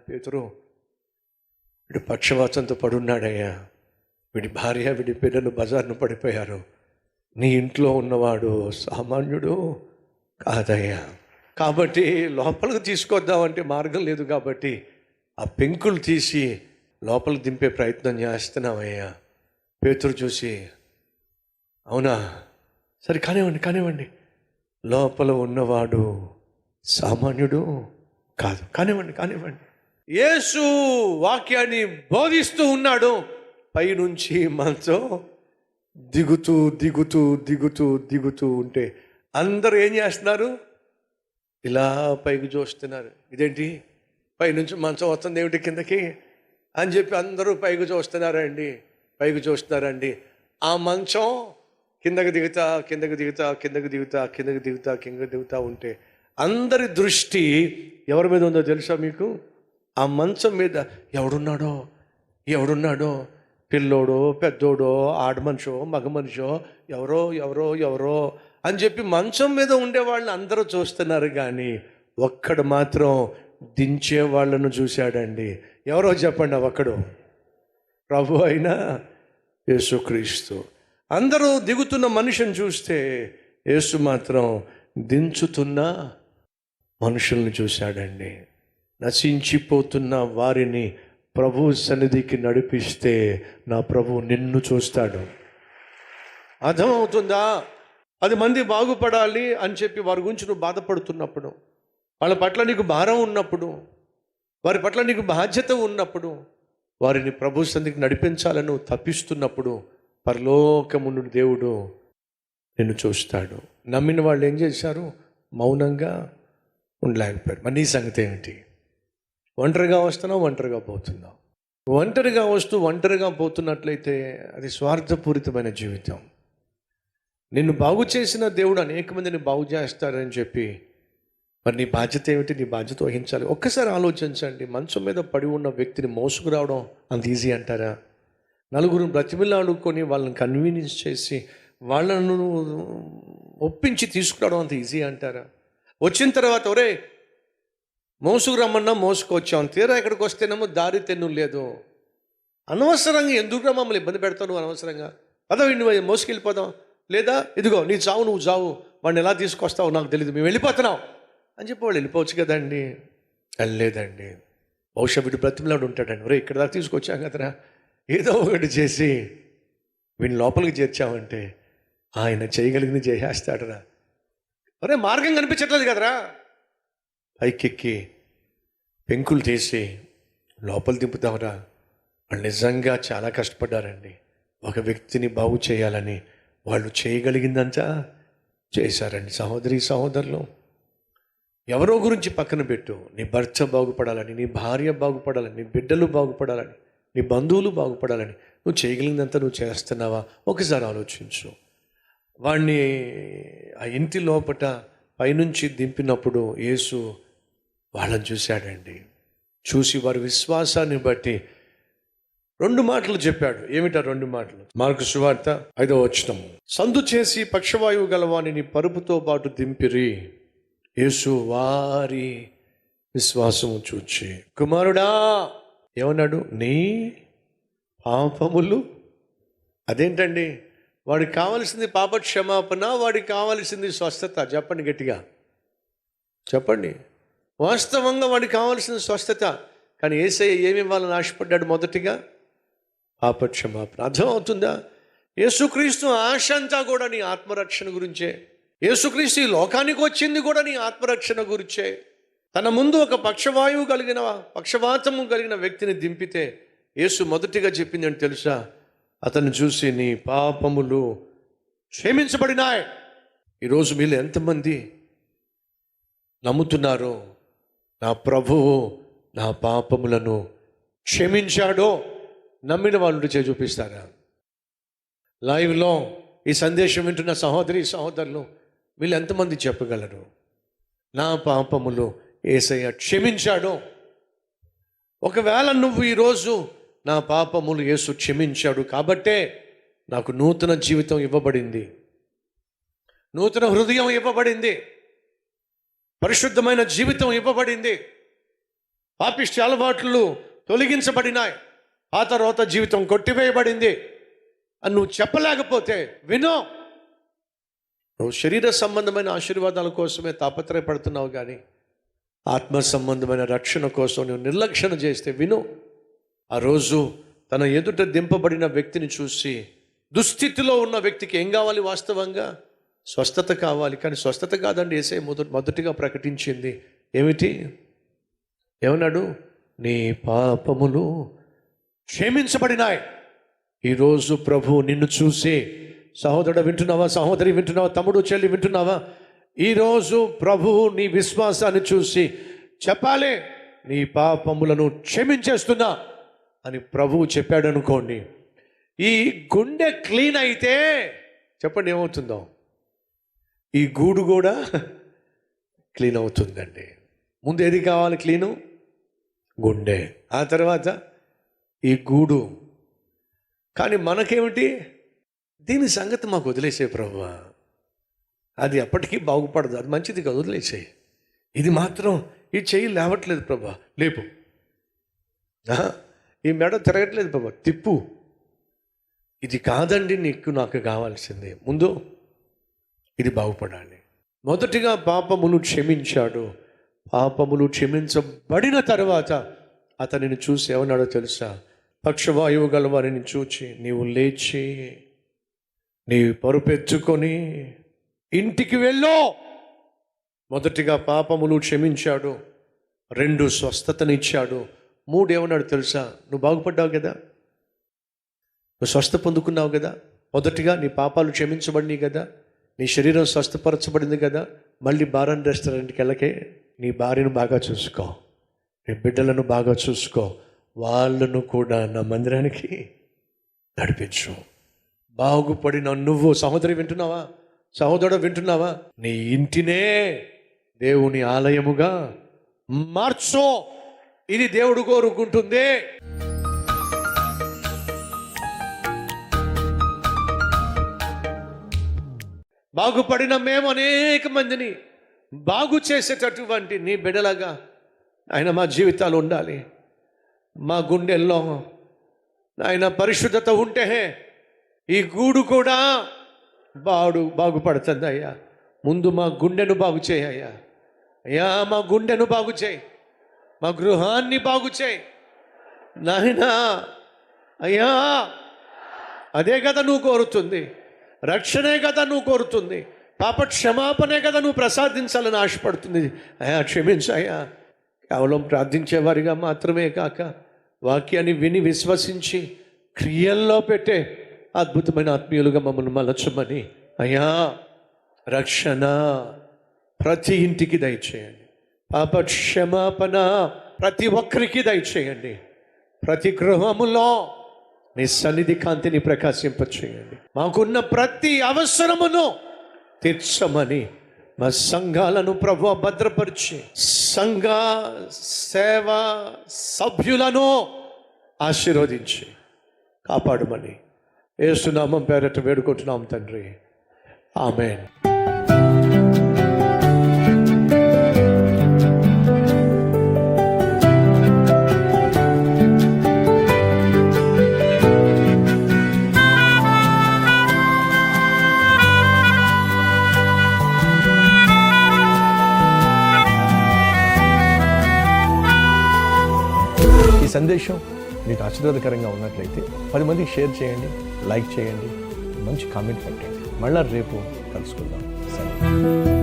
పేతురు, వీడు పక్షవాతంతో పడున్నాడయ్యా, వీడి భార్య వీడి పిల్లలు బజార్ను పడిపోయారు, నీ ఇంట్లో ఉన్నవాడు సామాన్యుడు కాదయ్యా. కాబట్టి లోపలికి తీసుకొద్దామంటే మార్గం లేదు కాబట్టి ఆ పెంకులు తీసి లోపలికి దింపే ప్రయత్నం చేస్తున్నామయ్యా. పేతురు చూసి, అవునా, సరే కానివ్వండి, లోపల ఉన్నవాడు సామాన్యుడు కాదు, కానివ్వండి. యేసు వాక్యాన్ని బోధిస్తూ ఉన్నాడు. పైనుంచి మంచం దిగుతూ ఉంటే అందరూ ఏం చేస్తున్నారు? ఇలా పైకి చూస్తున్నారు. ఇదేంటి పైనుంచి మంచం వస్తుంది ఏమిటి కిందకి అని చెప్పి అందరూ పైకి చూస్తున్నారండి. ఆ మంచం కిందకి దిగుతా ఉంటే అందరి దృష్టి ఎవరి మీద ఉందో తెలుసా మీకు? ఆ మంచం మీద ఎవడున్నాడో, పిల్లోడో పెద్దోడో ఆడ మనిషో మగ మనిషో ఎవరో అని చెప్పి మంచం మీద ఉండే వాళ్ళని అందరూ చూస్తున్నారు. కానీ ఒక్కడు మాత్రం దించే వాళ్ళను చూశాడండి. ఎవరో చెప్పండి, ఒక్కడు ప్రభు అయిన యేసుక్రీస్తు. అందరూ దిగుతున్న మనిషిని చూస్తే యేసు మాత్రం దించుతున్న మనుషుల్ని చూశాడండి. నశించిపోతున్న వారిని ప్రభు సన్నిధికి నడిపిస్తే నా ప్రభు నిన్ను చూస్తాడు. అర్థమవుతుందా? 10 మంది బాగుపడాలి అని చెప్పి వారి గురించి నువ్వు బాధపడుతున్నప్పుడు, వాళ్ళ పట్ల నీకు భారం ఉన్నప్పుడు, వారి పట్ల నీకు బాధ్యత ఉన్నప్పుడు, వారిని ప్రభు సన్నిధికి నడిపించాలని నువ్వు తప్పిస్తున్నప్పుడు పరలోకము నుండి దేవుడు నిన్ను చూస్తాడు. నమ్మిన వాళ్ళు ఏం చేశారు? మౌనంగా ఉండలేకపోయారు. మరి నీ సంగతి ఏమిటి? ఒంటరిగా వస్తున్నావు, ఒంటరిగా పోతున్నావు. ఒంటరిగా వస్తూ ఒంటరిగా పోతున్నట్లయితే అది స్వార్థపూరితమైన జీవితం. నిన్ను బాగు చేసిన దేవుడు అనేక మందిని బాగు చేస్తారని చెప్పి మరి నీ బాధ్యత ఏమిటి? నీ బాధ్యత వహించాలి. ఒక్కసారి ఆలోచించండి. మంచం మీద పడి ఉన్న వ్యక్తిని మోసుకురావడం అంత ఈజీ అంటారా? నలుగురిని బ్రతిమిలాడుకొని వాళ్ళని కన్వీనియన్స్ చేసి వాళ్ళను ఒప్పించి తీసుకురావడం అంత ఈజీ అంటారా? వచ్చిన తర్వాత ఒరే మోసుకురమ్మన్నా మోసుకొచ్చాం, తీరా ఇక్కడికి వస్తేనేమో దారి తెన్ను లేదు. అనవసరంగా ఎందుకు మమ్మల్ని ఇబ్బంది పెడతావు నువ్వు? అనవసరంగా అదో నువ్వు మోసుకెళ్ళిపోదాం, లేదా ఇదిగో నీ చావు నువ్వు చావు, వాడిని ఎలా తీసుకొస్తావు నాకు తెలియదు, మేము వెళ్ళిపోతున్నాం అని చెప్పి వాళ్ళు వెళ్ళిపోవచ్చు కదండి. వెళ్ళలేదండి. బహుశా వీడు బ్రతిమలాడు ఉంటాడండి. ఒరే ఇక్కడ దాకా తీసుకొచ్చాం కదరా, ఏదో ఒకటి చేసి వీడిని లోపలికి చేర్చామంటే ఆయన చేయగలిగింది చేసేస్తాడరా. ఒరే మార్గం కనిపించట్లేదు కదరా, పైకెక్కి పెంకులు తీసి లోపల దింపుతామరా. వాళ్ళు నిజంగా చాలా కష్టపడ్డారండి. ఒక వ్యక్తిని బాగు చేయాలని వాళ్ళు చేయగలిగిందంతా చేశారండి. సహోదరులు, ఎవరో గురించి పక్కన పెట్టు. నీ భర్త బాగుపడాలని, నీ భార్య బాగుపడాలని, నీ బిడ్డలు బాగుపడాలని, నీ బంధువులు బాగుపడాలని నువ్వు చేయగలిగిందంతా నువ్వు చేస్తున్నావా? ఒకసారి ఆలోచించు. వాడిని ఆ ఇంటి లోపట పైనుంచి దింపినప్పుడు యేసు వాళ్ళని చూశాడండి. చూసి వారి విశ్వాసాన్ని బట్టి 2 మాటలు చెప్పాడు. ఏమిటా 2 మాటలు? మార్కు సువార్త 5వ వచనం. సందు చేసి పక్షవాయువు గలవానిని పరుపుతో పాటు దింపిరి. యేసు వారి విశ్వాసము చూచి, కుమారుడా ఏమన్నాడు? నీ పాపములు. అదేంటండి? వాడికి కావలసింది పాప క్షమాపణ, వాడికి కావలసింది స్వస్థత. చెప్పండి గట్టిగా చెప్పండి. వాస్తవంగా వాడికి కావాల్సిన స్వస్థత. కానీ యేసయ్య ఏమి ఇవ్వాలని ఆశపడ్డాడు? మొదటిగా పాప క్షమాపణ. అర్థమవుతుందా? యేసుక్రీస్తు ఆశ అంతా కూడా నీ ఆత్మరక్షణ గురించే. యేసుక్రీస్తు ఈ లోకానికి వచ్చింది కూడా నీ ఆత్మరక్షణ గురించే. తన ముందు ఒక పక్షవాతము కలిగిన వ్యక్తిని దింపితే యేసు మొదటిగా చెప్పింది అని తెలుసా? అతన్ని చూసి నీ పాపములు క్షమించబడినాయి. ఈరోజు మీరు ఎంతమంది నమ్ముతున్నారో నా ప్రభువు నా పాపములను క్షమించాడో? నమ్మిన వాళ్ళు చేసి చూపిస్తారా? లైవ్లో ఈ సందేశం వింటున్న సహోదరులు వీళ్ళు ఎంతమంది చెప్పగలరు నా పాపములు యేసయ్య క్షమించాడో? ఒకవేళ నువ్వు ఈరోజు నా పాపములు యేసు క్షమించాడు కాబట్టే నాకు నూతన జీవితం ఇవ్వబడింది, నూతన హృదయం ఇవ్వబడింది, పరిశుద్ధమైన జీవితం ఇవ్వబడింది, పాపిష్టి అలవాట్లు తొలగించబడినాయి, ఆ తర్వాత జీవితం కొట్టివేయబడింది అని నువ్వు చెప్పలేకపోతే వినో. నువ్వు శరీర సంబంధమైన ఆశీర్వాదాల కోసమే తాపత్రయపడుతున్నావు, కానీ ఆత్మ సంబంధమైన రక్షణ కోసం నువ్వు నిర్లక్ష్యం చేస్తే విను. ఆ రోజు తన ఎదుట దింపబడిన వ్యక్తిని చూసి, దుస్థితిలో ఉన్న వ్యక్తికి ఏం కావాలి? వాస్తవంగా స్వస్థత కావాలి. కానీ స్వస్థత కాదండి యేసయ్య మొదటిగా ప్రకటించింది. ఏమిటి? ఏమన్నాడు? నీ పాపములు క్షమించబడినాయి. ఈరోజు ప్రభు నిన్ను చూసి, సహోదరుడు వింటున్నావా? సహోదరి వింటున్నావా? తమ్ముడు చెల్లి వింటున్నావా? ఈరోజు ప్రభు నీ విశ్వాసాన్ని చూసి చెప్పాలి, నీ పాపములను క్షమించేస్తున్నా అని ప్రభువు చెప్పాడు అనుకోండి. ఈ గుండె క్లీన్ అయితే చెప్పండి ఏమవుతుందో? ఈ గూడు కూడా క్లీన్ అవుతుందండి. ముందు ఏది కావాలి? క్లీను గుండె, ఆ తర్వాత ఈ గూడు. కానీ మనకేమిటి? దీని సంగతి మాకు వదిలేసే ప్రభువా, అది ఎప్పటికీ బాగుపడదు, అది మంచిది కాదు, వదిలేసే. ఇది మాత్రం ఈ చెయ్యి లేవట్లేదు ప్రభా, లేపు. ఈ మెడ తిరగట్లేదు ప్రభా, తిప్పు. ఇది కాదండి నీకు నాకు కావాల్సింది. ముందు ఇది బాగుపడాలి. మొదటిగా పాపములు క్షమించాడు. పాపములు క్షమించబడిన తర్వాత అతనిని చూసి ఏమన్నాడో తెలుసా? పక్షవాయువు గల వారిని చూచి నీవు లేచి నీ పరుపెత్తుకొని ఇంటికి వెళ్ళు. మొదటిగా పాపములు క్షమించాడు, 2 స్వస్థతనిచ్చాడు, 3 ఏమన్నాడు తెలుసా? నువ్వు బాగుపడ్డావు కదా, నువ్వు స్వస్థ పొందుకున్నావు కదా, మొదటిగా నీ పాపాలు క్షమించబడినాయి కదా, నీ శరీరం స్వస్థపరచబడింది కదా, మళ్ళీ బారన్ రెస్టారెంట్కి వెళ్ళకే, నీ భార్యను బాగా చూసుకో, నీ బిడ్డలను బాగా చూసుకో, వాళ్ళను కూడా నా మందిరానికి నడిపించు. బాగుపడిన నువ్వు, సహోదరి వింటున్నావా? సహోదరుడు వింటున్నావా? నీ ఇంటినే దేవుని ఆలయముగా మార్చో. ఇది దేవుడు కోరుకుంటుంది. బాగుపడిన మేము అనేక మందిని బాగు చేసేటటువంటి నీ బిడ్డలాగా ఆయన మా జీవితాలు ఉండాలి. మా గుండెల్లో ఆయన పరిశుద్ధత ఉంటే ఈ గూడు కూడా బాగుపడుతుంది అయ్యా. ముందు మా గుండెను బాగు చేయి అయ్యా. అయ్యా మా గుండెను బాగు చేయి, మా గృహాన్ని బాగు చేయి నాయనా. అయ్యా అదే కదా నువ్వు కోరుతుంది, రక్షణే కదా నువ్వు కోరుతుంది, పాప క్షమాపణే కదా నువ్వు ప్రసాదించాలని ఆశపడుతుంది. అయ్యా క్షమించయ్యా. కేవలం ప్రార్థించేవారిగా మాత్రమే కాక వాక్యాన్ని విని విశ్వసించి క్రియల్లో పెట్టే అద్భుతమైన ఆత్మీయులుగా మమ్మల్ని మలచమని అయ్యా రక్షణ ప్రతి ఇంటికి దయచేయండి. పాప క్షమాపణ ప్రతి ఒక్కరికి దయచేయండి. ప్రతి గృహములో నీ సన్నిధి కాంతిని ప్రకాశింపచేయండి. మాకున్న ప్రతి అవసరమును తీర్చమని మా సంఘాలను ప్రభువా భద్రపరిచి సంఘ సేవ సభ్యులను ఆశీర్వదించి కాపాడమని యేసు నామం పేరట వేడుకుంటున్నాం తండ్రి, ఆమేన్. ఈ సందేశం మీకు ఆశీర్వాదకరంగా ఉన్నట్లయితే 10 మందికి షేర్ చేయండి, లైక్ చేయండి, మంచి కామెంట్ పెట్టండి. మళ్ళా రేపు కలుసుకుందాం. సరే.